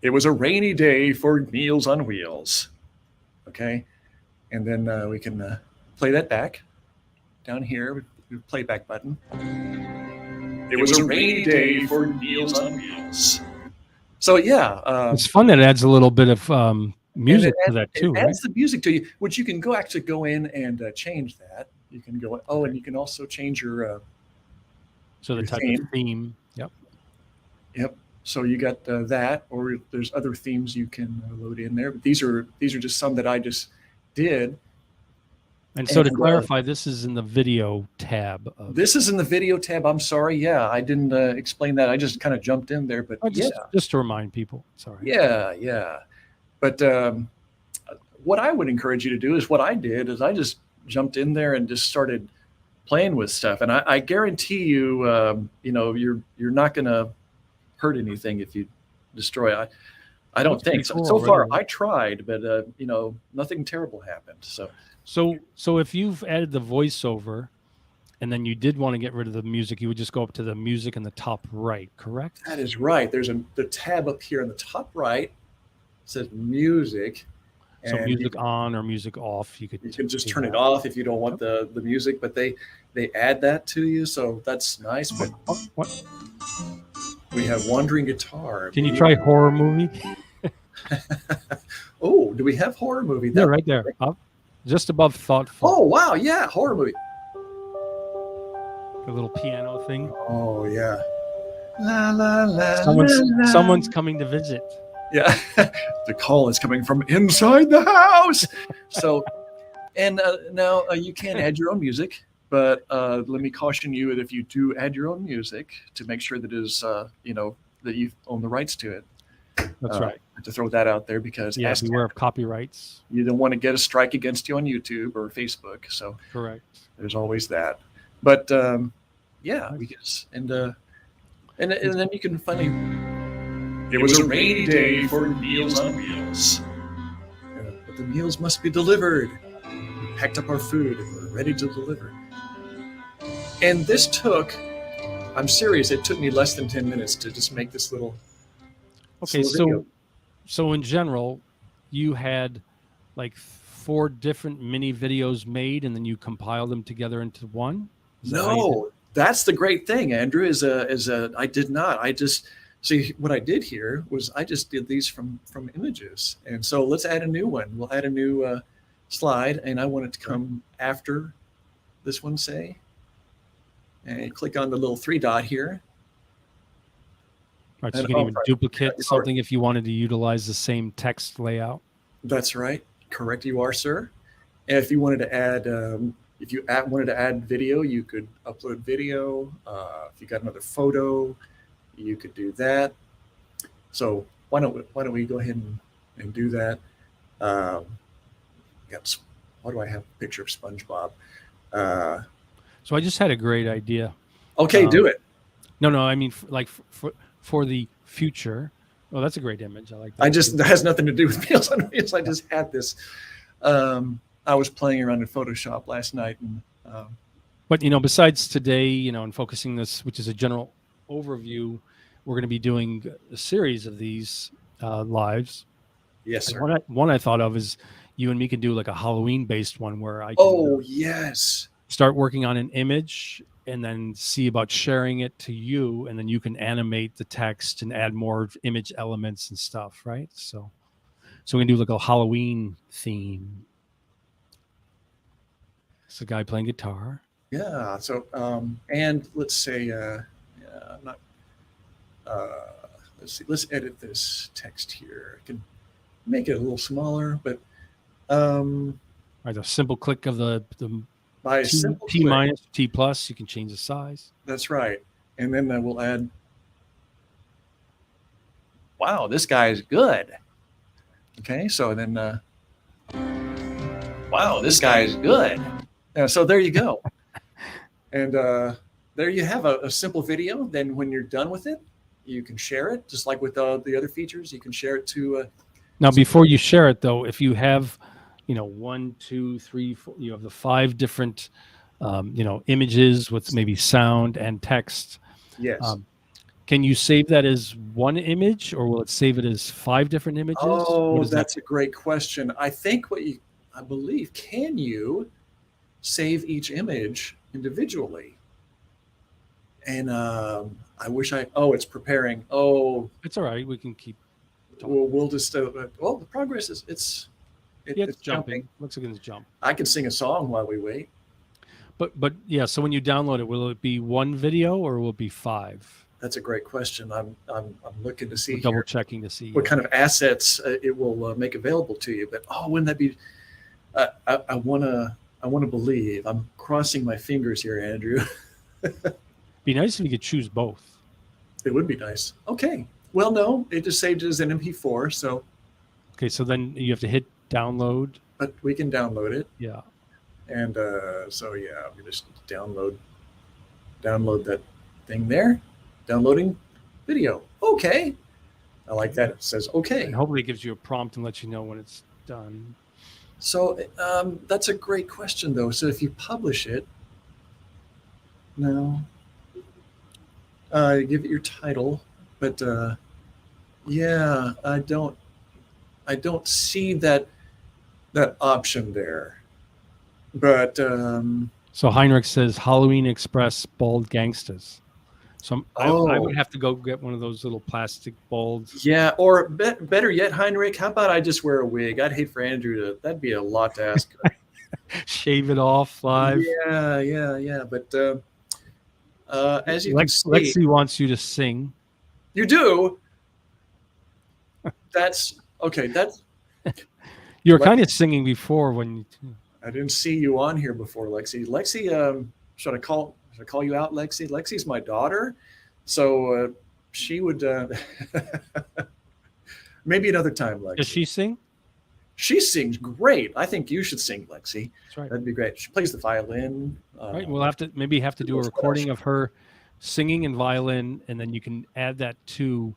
It was a rainy day for Meals on Wheels. Okay, and then we can play that back down here with the playback button. It was a rainy day for Meals on Wheels. So yeah, it's fun that it adds a little bit of music to that too. It adds the music to you, which you can actually go in and change that. You can go. Oh, and you can also change your. So the type of theme. Yep. So you got that, or there's other themes you can load in there. But these are just some that I just did. And so to clarify, this is in the video tab. This is in the video tab. I'm sorry. Yeah, I didn't explain that. I just kind of jumped in there. But just to remind people. Sorry. Yeah. But what I would encourage you to do is what I did is I just jumped in there and just started playing with stuff. And I guarantee you, you're not going to hurt anything if you destroy it. I don't think so. So far, I tried, but nothing terrible happened. So if you've added the voiceover, and then you did want to get rid of the music, you would just go up to the music in the top right, correct? That is right. There's the tab up here in the top right. It says music. So music on or music off. You can just turn it off if you don't want the music, but they add that to you, so that's nice. But what? We have Wandering Guitar. Can you try horror movie? Oh, do we have horror movie? Yeah, right there. Up, just above thoughtful. Oh, wow. Yeah, horror movie. The little piano thing. Oh, yeah. La, la, la, someone's coming to visit. Yeah. The call is coming from inside the house. So, and now you can add your own music. But let me caution you that if you do add your own music, to make sure that is, that you own the rights to it. That's right. To throw that out there, because beware of copyrights. You don't want to get a strike against you on YouTube or Facebook. So correct. There's always that. But we guess and then you can finally. It was a rainy day for Meals on Wheels. But the meals must be delivered. We packed up our food and we're ready to deliver. And this took, I'm serious, it took me less than 10 minutes to just make this little Okay, video. so in general, you had like 4 different mini videos made, and then you compile them together into one. Is that how you did it? No, that's the great thing, Andrew. I did not. I just see what I did here was I just did these from images, and so let's add a new one. We'll add a new slide, and I want it to come after this one, say, and click on the little 3 dot here. Right, so you can even duplicate something if you wanted to utilize the same text layout. That's right. Correct, you are, sir. And if you wanted to add, wanted to add video, you could upload video. If you got another photo, you could do that. So why don't we go ahead and do that? Why do I have a picture of SpongeBob? So I just had a great idea. Okay, do it. No, I mean for the future. Oh, that's a great image. I like that. That has nothing to do with Meals on Wheels. I just had this. I was playing around in Photoshop last night, and but besides today, and focusing this, which is a general overview, we're going to be doing a series of these lives. Yes, sir. One I thought of is you and me can do like a Halloween-based one where I can yes, start working on an image and then see about sharing it to you, and then you can animate the text and add more image elements and stuff, right? So we can do like a Halloween theme. It's a guy playing guitar. Yeah. So and let's say let's see. Let's edit this text here. I can make it a little smaller, but right, a simple click of the by T minus, T plus, you can change the size. That's right. And then we'll add, wow, this guy's good. Okay, so then, wow, this guy's good. So there you go. And there you have a simple video. Then when you're done with it, you can share it, just like with the other features. You can share it to... now, before you share it, though, if you have... 1, 2, 3, 4, you have the 5 different, images with maybe sound and text. Yes. Can you save that as one image, or will it save it as 5 different images? Oh, that's a great question. I think I believe, can you save each image individually? And I wish it's preparing. Oh, it's all right. We can keep. We'll just, the progress is, it's jumping. Looks like it's jump. I can sing a song while we wait. But yeah, so when you download it, will it be 1 video or will it be 5? That's a great question. I'm looking to see. Double checking to see what kind of assets it will make available to you. But wouldn't that be? I want to believe. I'm crossing my fingers here, Andrew. Be nice if you could choose both. It would be nice. Okay. Well, no, it just saved it as an MP4. So. Okay, so then you have to hit download. But we can download it. Yeah. And so yeah, we just download that thing there. Downloading video. Okay. I like that. It says okay. And hopefully it gives you a prompt and lets you know when it's done. So that's a great question, though. So if you publish it, no, give it your title, but yeah, I don't see that option there. But so Heinrich says Halloween Express bald gangsters. So I would have to go get one of those little plastic balds. Yeah, or better yet, Heinrich, how about I just wear a wig? I'd hate for Andrew that'd be a lot to ask. Shave it off live. Yeah. But as you can see, Lexi wants you to sing. You do? That's okay. That's you were kind of singing before when you. I didn't see you on here before, Lexi. Lexi, should I call you out, Lexi? Lexi's my daughter, so she would maybe another time, Lexi. Does she sing? She sings great. I think you should sing, Lexi. That's right. That'd be great. She plays the violin. Right. We'll have to do a recording of her singing and violin, and then you can add that to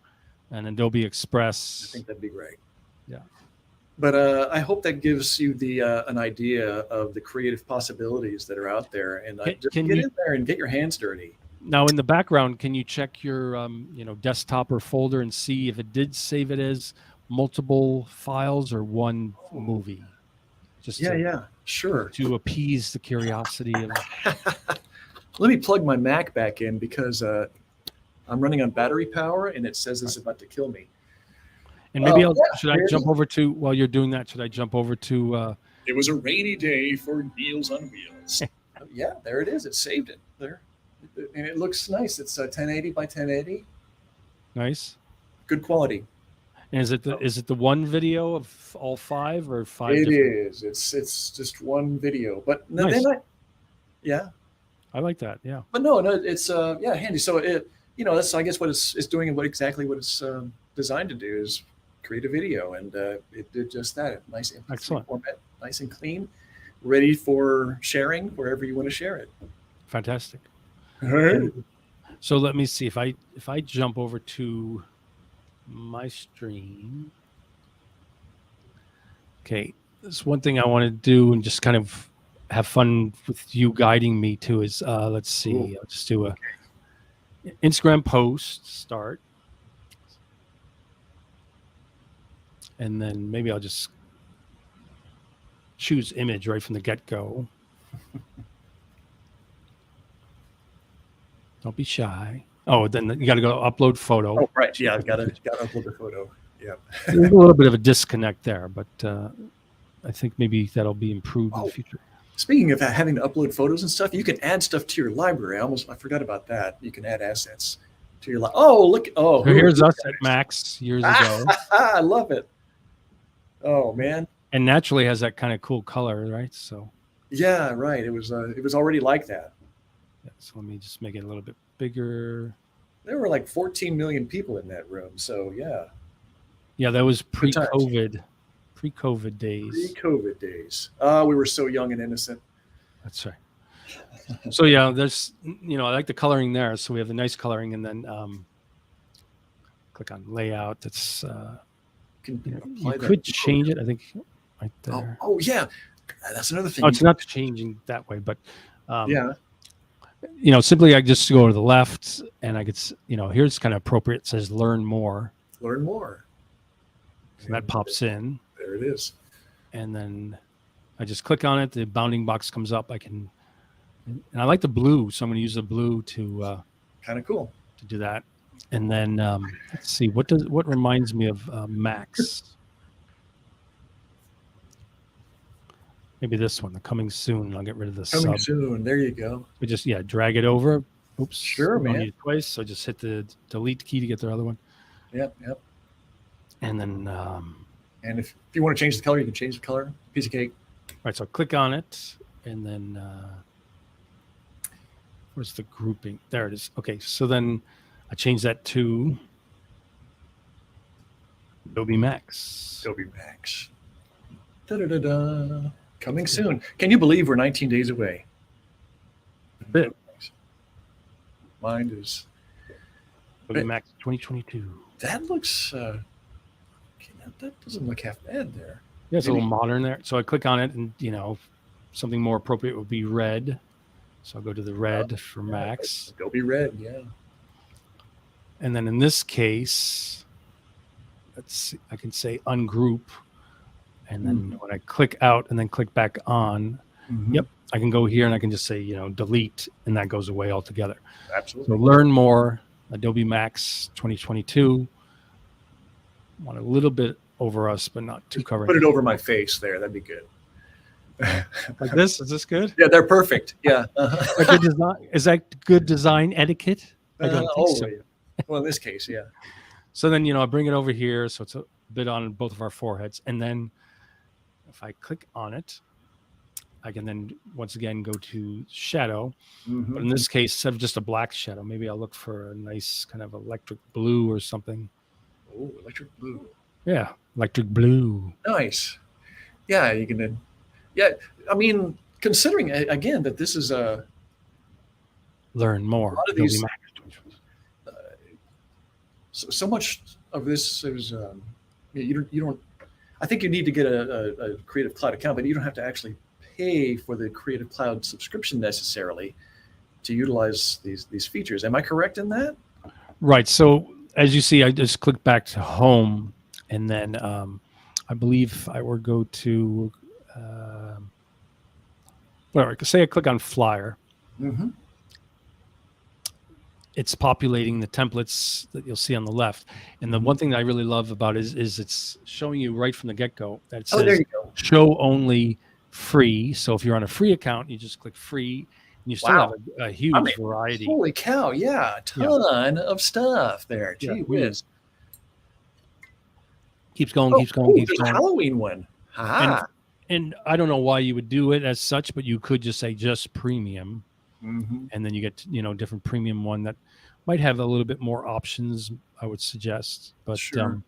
an Adobe Express. I think that'd be great. Yeah. But I hope that gives you the an idea of the creative possibilities that are out there, and just Can get you in there and get your hands dirty. now in the background? Can you check your desktop or folder and see if it did save it as multiple files or one movie? Just Yeah, yeah, sure. to appease the curiosity of. Let me plug my Mac back in because I'm running on battery power, and it says it's about to kill me. And maybe should I here it jump is. over to while you're doing that? Should I jump over to? It was a rainy day for Meals on Wheels. Yeah, there it is. It saved it there, and it looks nice. It's 1080 by 1080, Nice. good quality. And is it the one video of all five or five? It different? is. It's just one video, but Nice. then yeah, I like that. Yeah. but no, it's yeah, handy. So that's I guess what it's doing and exactly what it's designed to do is create a video, and it did just that. Nice MP3 Excellent. format, nice and clean, ready for sharing wherever you want to share it. Fantastic. Hey. So let me see if I jump over to my stream. Okay, there's one thing I want to do and just kind of have fun with you guiding me to is let's see. Cool. I'll just do a Instagram post start, and then maybe I'll just choose image right from the get-go. Don't be shy. Oh, then you got to go upload photo. Oh, right. Yeah, I've got to upload the photo. Yeah. There's a little bit of a disconnect there, but I think maybe that'll be improved in the future. Speaking of having to upload photos and stuff, you can add stuff to your library. I forgot about that. You can add assets to your library. Oh, look. Oh, So here's us at Max years ago. I love it. Oh, man. And naturally has that kind of cool color, right? So Yeah, right. It was already like that. yeah, so let me just make it a little bit bigger. There were like 14 million people in that room. So yeah, Yeah, that was Good times. pre-COVID days. pre-COVID days. We were so young and innocent. That's right. So yeah, there's I like the coloring there. So we have the nice coloring, and then click on layout. That's Can you apply that. could change it. I think right Oh, there. oh, yeah, that's another thing. Oh, it's not changing that way, but Yeah. simply I just go to the left, and I could here's kind of appropriate. It says learn more, Learn more. so that pops in, There it is. and then I just click on it. The bounding box comes up. And I like the blue, so I'm going to use the blue to Kind of cool. do that. And then let's see what reminds me of Max. Maybe this one, the coming soon. I'll get rid of the Coming sub. soon. There you go. We just drag it over. Oops. Sure, we don't man. need it twice. So just hit the delete key to get the other one, Yep. and then And if you want to change the color, you can change the color. Piece of cake. right. So click on it, and then where's the grouping? There it is. Okay. So then I change that to Adobe Max. Adobe Max. Da-da-da-da. Coming soon. Can you believe we're 19 days away? A bit. Mine is. Adobe Max 2022. That looks. That doesn't look half bad there. Yeah, it's a Maybe- little modern there. So I click on it, and something more appropriate would be red. So I'll go to the red for Max. Adobe Red, yeah. And then in this case, let's see, I can say ungroup. And then when I click out and then click back on, yep, I can go here and I can just say, delete, and that goes away altogether. Absolutely. So learn more, Adobe Max 2022. Want a little bit over us, but not too covered. Put it over my face there. That'd be good. Like this? Is this good? Yeah, they're perfect. Yeah. A good design, is that good design etiquette? I don't think so. Yeah. Well, in this case, yeah. So then, I bring it over here. So it's a bit on both of our foreheads. And then if I click on it, I can then once again go to shadow. But in this case, instead of just a black shadow, maybe I'll look for a nice kind of electric blue or something. Oh, electric blue. Yeah, electric blue. Nice. Yeah, you can. Yeah, I mean, considering again that this is Learn more. a lot of Adobe these. Max. So much of this is you don't. I think you need to get a Creative Cloud account, but you don't have to actually pay for the Creative Cloud subscription necessarily to utilize these features. Am I correct in that? Right. So as you see, I just click back to home, and then I believe if I were go to whatever, say I click on Flyer, Mm-hmm. it's populating the templates that you'll see on the left. And the one thing that I really love about it is it's showing you right from the get-go that it Oh, there says you go. show only free. So if you're on a free account, you just click free, and you still Wow. have a huge I mean, variety. Holy cow! Yeah, a ton of stuff there. Gee whiz. Keeps going, Oh, keeps going, keeps there's going. a Halloween one. And I don't know why you would do it as such, but you could just say just premium, Mm-hmm. and then you get different premium one that might have a little bit more options. I would suggest, but Sure.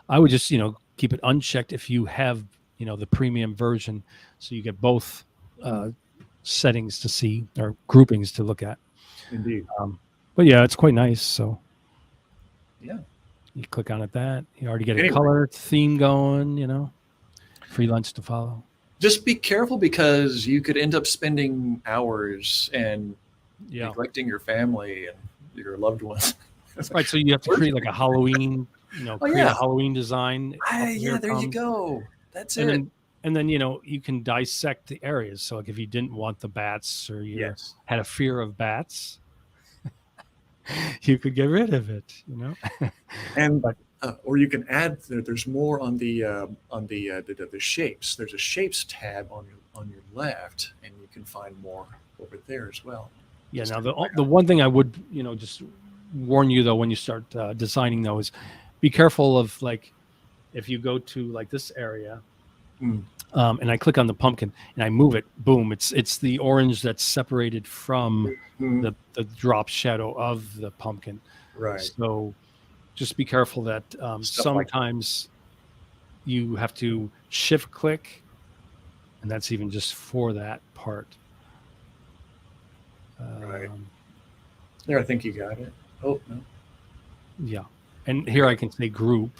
I would just keep it unchecked if you have the premium version, so you get both settings to see or groupings to look at. Indeed. But yeah, it's quite nice. So yeah, you click on it, that you already get a color theme going. Free lunch to follow. Just be careful, because you could end up spending hours and neglecting your family and your loved ones. Right. So you have to create like a Halloween, create a Halloween design. Yeah, there you go. That's it. And then you can dissect the areas. So like if you didn't want the bats, or you had a fear of bats, you could get rid of it. And or you can add. There's more on the shapes. There's a shapes tab on your left, and you can find more over there as well. Yeah. Now the one thing I would just warn you though when you start designing though is be careful of, like, if you go to like this area. And I click on the pumpkin and I move it, boom, it's the orange that's separated from the drop shadow of the pumpkin. Right. So just be careful that sometimes you have to shift click, and that's even just for that part. Right. There, I think you got it. Oh, no. Yeah. And here I can say group.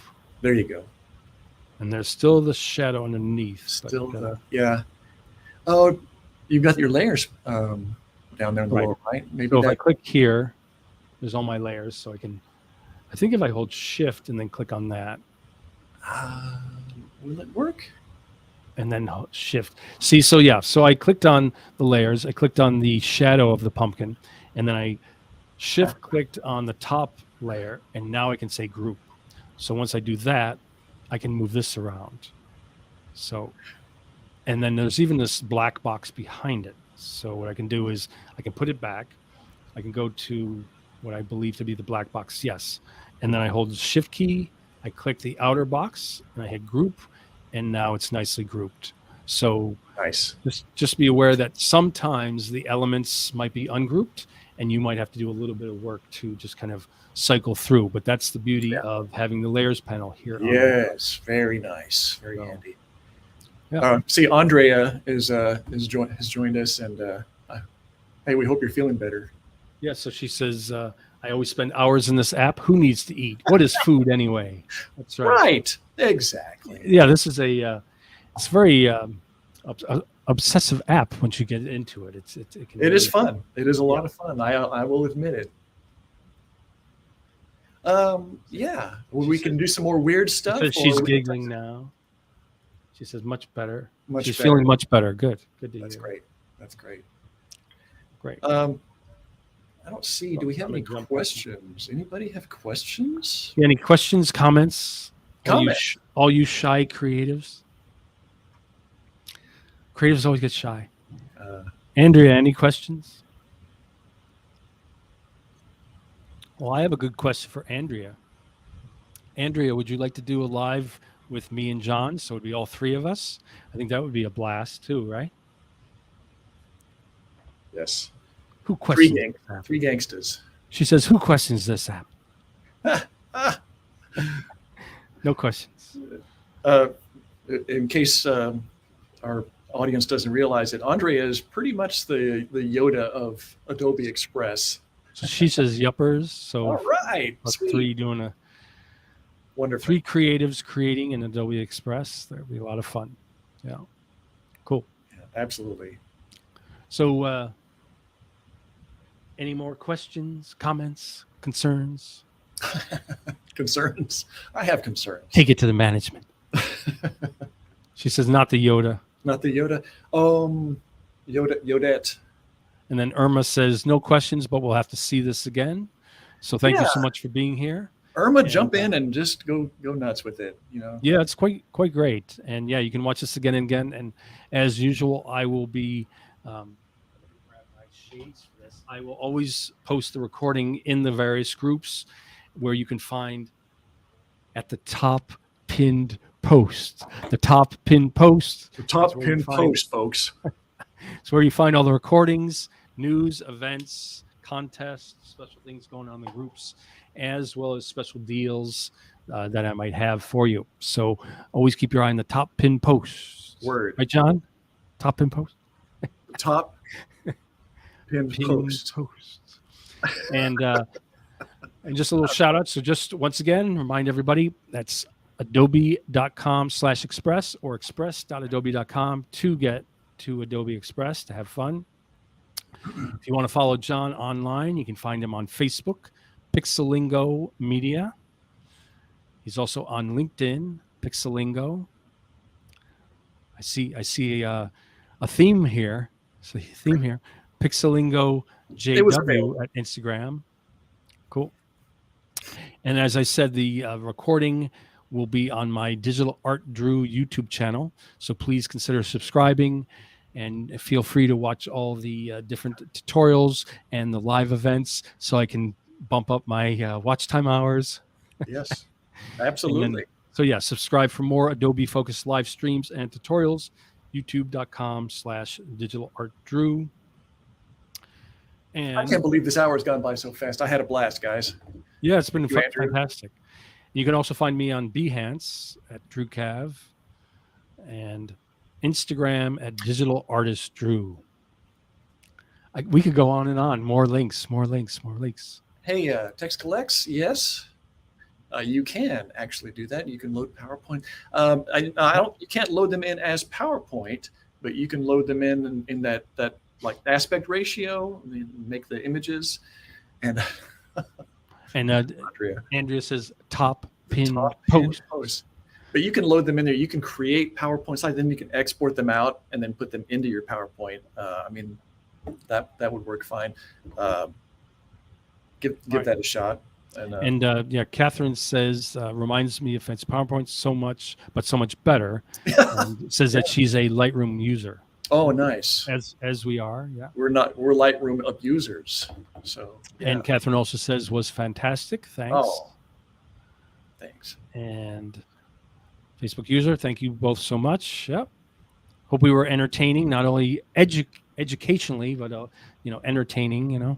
There you go. And there's still the shadow underneath. Still, yeah. Oh, you've got your layers down there in the lower right. Maybe so if I click here, there's all my layers. So I think if I hold shift and then click on that. Will it work? And then shift. See, so I clicked on the layers. I clicked on the shadow of the pumpkin. And then I shift clicked on the top layer. And now I can say group. So once I do that, I can move this around. So, and then there's even this black box behind it. So what I can do is I can put it back. I can go to what I believe to be the black box. Yes. And then I hold the shift key. I click the outer box and I hit group, and now it's nicely grouped. So nice. Just be aware that sometimes the elements might be ungrouped, and you might have to do a little bit of work to just kind of cycle through. But that's the beauty of having the layers panel here. Yes, very nice, very handy. Yeah. See, Andrea has joined us, and hey, we hope you're feeling better. Yeah. So she says, I always spend hours in this app. Who needs to eat? What is food anyway? That's right. Right. Exactly. Yeah. This is it's very obsessive app once you get into it. It is fun. It is a lot of fun. I will admit it. Yeah. Well, we can do some more weird stuff. She's giggling now. She says much better. She's better. Feeling much better. Good to hear. That's great. That's great. Great. I don't see. Do we have any questions? Anybody have questions? Any questions, comments? Comments. All you shy creatives. Creatives always get shy. Andrea, any questions? Well, I have a good question for Andrea. Andrea, would you like to do a live with me and John? So it'd be all three of us. I think that would be a blast too, right? Yes. Who questions three gangsters. She says, who questions this app? No questions. In case our audience doesn't realize it, Andrea is pretty much the Yoda of Adobe Express. So she says yuppers. So all right. us three doing Wonderful. 3 creatives creating in Adobe Express. That'll be a lot of fun. Yeah. Cool. Yeah, absolutely. So, any more questions, comments, concerns? Concerns. I have concerns. Take it to the management. She says, not the Yoda. Not the Yoda. Yodette. And then Irma says, no questions, but we'll have to see this again. So thank you so much for being here. Irma, jump in and just go nuts with it. Yeah, it's quite great. And yeah, you can watch this again and again. And as usual, I will be grab my shades for this. I will always post the recording in the various groups where you can find at the top pinned post. The top pinned post. The top pinned post, folks. It's where you find all the recordings, news, events, contests, special things going on in the groups, as well as special deals that I might have for you. So always keep your eye on the top pinned post. Word. Right, John? Top pinned post? Top pinned post. And just a little shout out. So just once again, remind everybody that's adobe.com/express or express.adobe.com to get to Adobe Express to have fun. If you want to follow John online, you can find him on Facebook, Pixelingo Media. He's also on LinkedIn, Pixelingo. I see a theme here. So theme here, Pixelingo JW at Instagram. Cool. And as I said, the recording will be on my Digital Art Drew YouTube channel. So please consider subscribing and feel free to watch all the different tutorials and the live events so I can bump up my watch time hours. Yes, absolutely. So yeah, subscribe for more Adobe focused live streams and tutorials, youtube.com/digitalartdrew. And I can't believe this hour has gone by so fast. I had a blast, guys. Yeah, it's been fantastic. You can also find me on Behance at Drew Cav and Instagram at Digital Artist Drew. We could go on and on. More links. Hey, text collects. Yes, you can actually do that. You can load PowerPoint. You can't load them in as PowerPoint, but you can load them in that like aspect ratio. Make the images, and Andrea says top pin post. But you can load them in there. You can create PowerPoint slides, then you can export them out and then put them into your PowerPoint. That would work fine. Give that a shot. And Catherine says reminds me of its PowerPoint so much better. Says that she's a Lightroom user. Oh, nice. As we are, yeah. We're Lightroom abusers. So. Yeah. And Catherine also says was fantastic. Thanks. Oh, thanks. And Facebook user, thank you both so much. Yep. Hope we were entertaining, not only educationally, but entertaining. Yeah.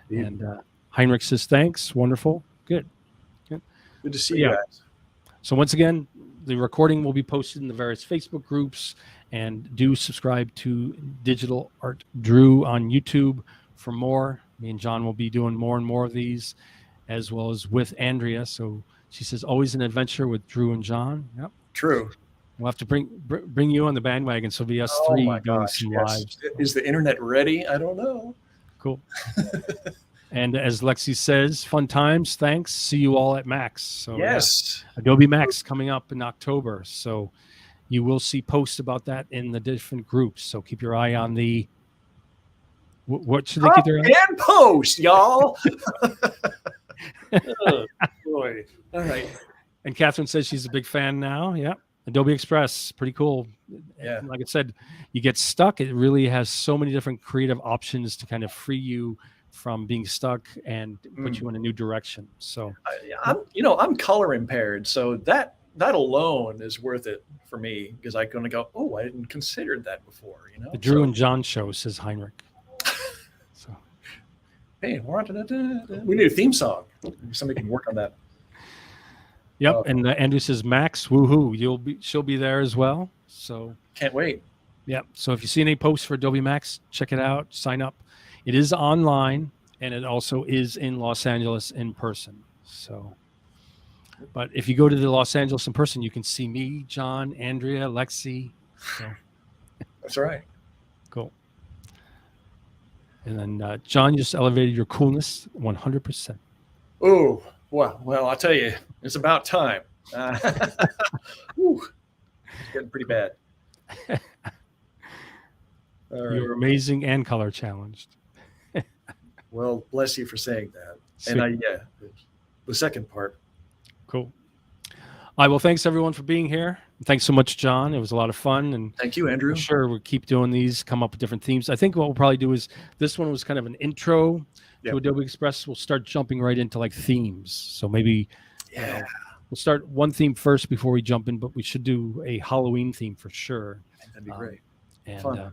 And Heinrich says thanks. Wonderful. Good to see you guys. So once again, the recording will be posted in the various Facebook groups, and do subscribe to Digital Art Drew on YouTube for more. Me and John will be doing more and more of these, as well as with Andrea. So she says, always an adventure with Drew and John. Yep. True. We'll have to bring you on the bandwagon. So it'll be us three doing some lives. Is the internet ready? I don't know. Cool. And as Lexi says, fun times. Thanks. See you all at Max. So yes, Adobe Max coming up in October. So you will see posts about that in the different groups. So keep your eye on the. What should they keep their eye on? And post, y'all. Oh, boy. All right. And Catherine says she's a big fan now. Yeah. Adobe Express, pretty cool. Yeah. And like I said, you get stuck. It really has so many different creative options to kind of free you from being stuck and put you in a new direction. So I'm color impaired, so that alone is worth it for me, because I'm going to go, oh, I didn't consider that before. The Drew and John show, says Heinrich. So hey, we need a theme song. Somebody can work on that. Yep. And Andrew says, Max, woohoo! She'll be there as well. So can't wait. Yep. So if you see any posts for Adobe Max, check it out. Sign up. It is online, and it also is in Los Angeles in person. So But if you go to the Los Angeles in person, you can see me, John, Andrea, Lexi. So That's right. cool. And then John, you just elevated your coolness 100%. Oh, well, I'll tell you, it's about time. Whew, it's getting pretty bad. All right. You're amazing and color challenged. Well, bless you for saying that. Sweet. And the second part. Cool. All right. Well, thanks everyone for being here. Thanks so much, John. It was a lot of fun. And Thank you, Andrew. I'm sure we'll keep doing these, come up with different themes. I think what we'll probably do is this one was kind of an intro to Adobe Express. We'll start jumping right into like themes. So maybe we'll start one theme first before we jump in, but we should do a Halloween theme for sure. That'd be great. And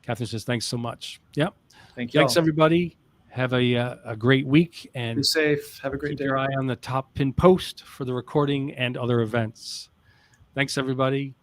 Catherine says, thanks so much. Yep. Thank you. Thanks, everybody. Have a great week. And be safe. Have a great day. Keep your eye on the top pin post for the recording and other events. Thanks, everybody.